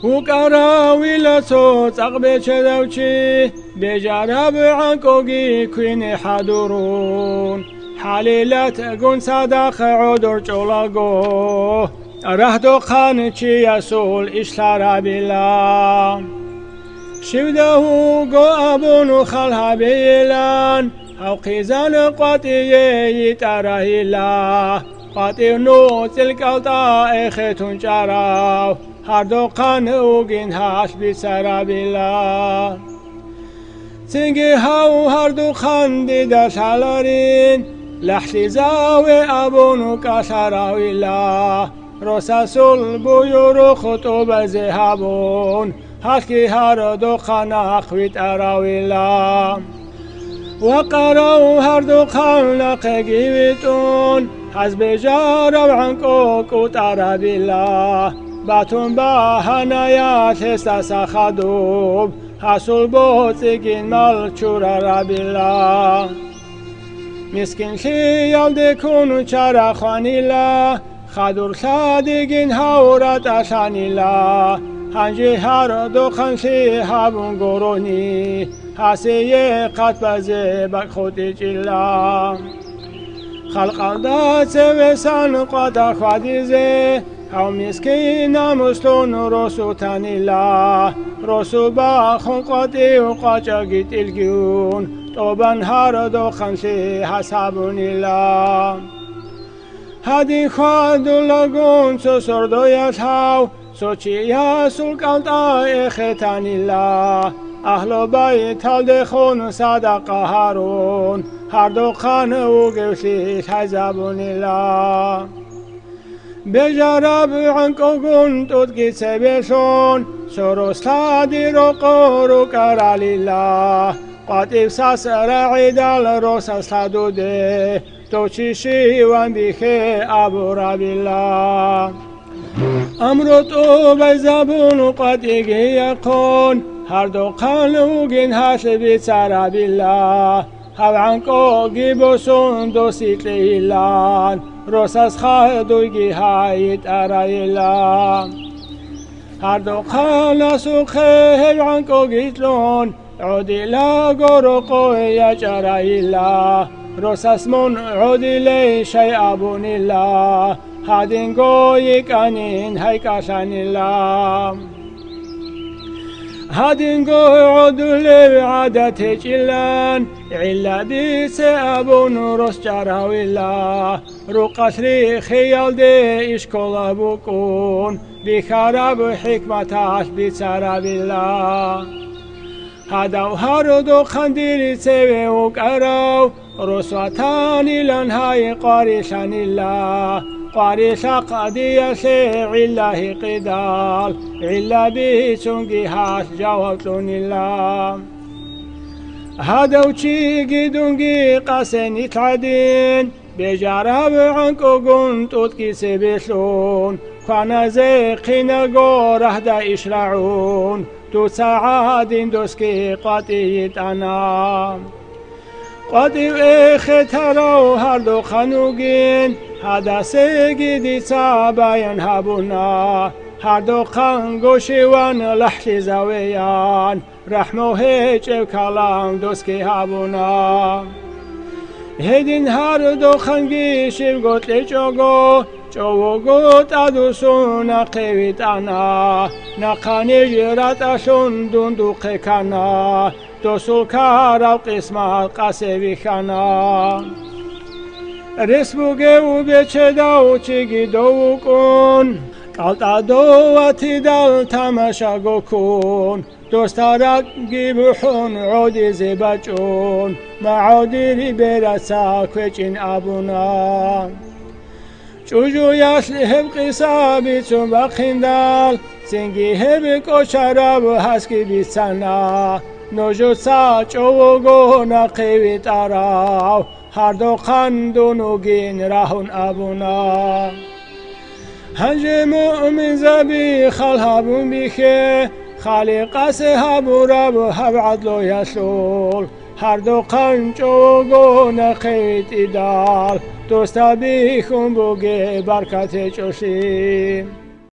وكراوي لصوت أقبل شدوشي بجرب عنكوغي كوين حضورون حليلة قن صدق عدر جولاغو رهدو خانشي يسول إشترى بلا شبده قو أبون خلها بيلان أو قيزان قطي يتره الله قطي نوت القلطاء ختون جراو هردو قانوغين هاش بسرى بلا تنجي هاو هردو خاندي دشالارين لحشي زاوي أبونو كشراوي الله رساسول بيورو خطوب زهابون هاشكي هردو خاناخويت أراوي الله وقروا هردو خانق جيبتون حزب جارو عنكو كتارا بالله باتون باهنايا تستا خدوب حصول بوتگين مال چورا بالله مسكين خيال دكون چرا خانيلا خدور خادگين هورات اشانيلا هنجي هر دو خنشي هابون گروني حسيه قط بزي بك خودي جلا خلق دات وسان قد خاديزه او مسكين مستون رسو تانيلا رسو باخون قدي وقاچاگيت الگون طوبان هر دو خنشي حسابونيلا هدي خادو لگون سو سردويت هاو سوچيا سلقلطاء ختانيلا أهل بيت هلدخون صدق هارون هر دو خانو گوشيش حزابونيلا بجرب عنكوغون تودگي سبشون سروستادي رو قورو كراليلا قاتب ساسر عيدال روساس لدوده توچيشي وان بيخي أبو رابيلا أمرو تو بزبون قاتيگي يقون هر دو قانوگين هاش بيتسارا بالله هاو عنكوغي بوسون دوسيت ليلان روساس خادوگي هايت أرايلا هر دو قانسو خيب عنكوغي تلون عودي لا غورقو يجرايلا روساس من عودي لي شيء أبون الله هادين قوي كانين هيكاشان الله هادين قوي عودو لي عادة جلان علا بيس أبون روس جراوي الله رو قصري خيال دي إشكول أبوكون بخراب حكمتاش بيتسارا بالله هذا هر دو خنديري سوي وكراو رسوتاني لنهاي قارشان الله قارش قدي شيع الله قدال علا به سنجي هاش جوابتون الله هذا وشي قدونجي قاسن يتعدين بجرب عنكو قنت اتكي سبشون خانا زيقنا قوره دا إشرعون تو سعادين دوسكي قاتيت أنا قاتي اختراو هر دو خانوگين هذا سيجدي ساباين هابونا هر دو خانگوشيوان لحشي زويان رحمو هيچ كلام دوسكي هابونا هدين هر دو خانگي شيرگوت لچوگو چوگوت ادوسون قويت أنا نقاني جرات أشون دندوق كنا دوسو كارو قسمات قاسبي خنا رسبوگه و بچداو چيگي دو کن قلطا دواتي دل تماشا گو کن دوستارك گيبحون عودي زباچون معودي برسا كوچين أبونا چوجو ياش لهب قصابي چون بخندال سنگي هب كوشراب هسكي بيسانا نوجو سا چوگو نقوي تاراو هر دو خندونوگين راهون أبونا هنج مؤمن زبي خالهابون بيخي خالق سهابو رب هب عدلو يسول هر دو قنچوگو نقويت إدال دوستا بيخون بوگي بركت چوشي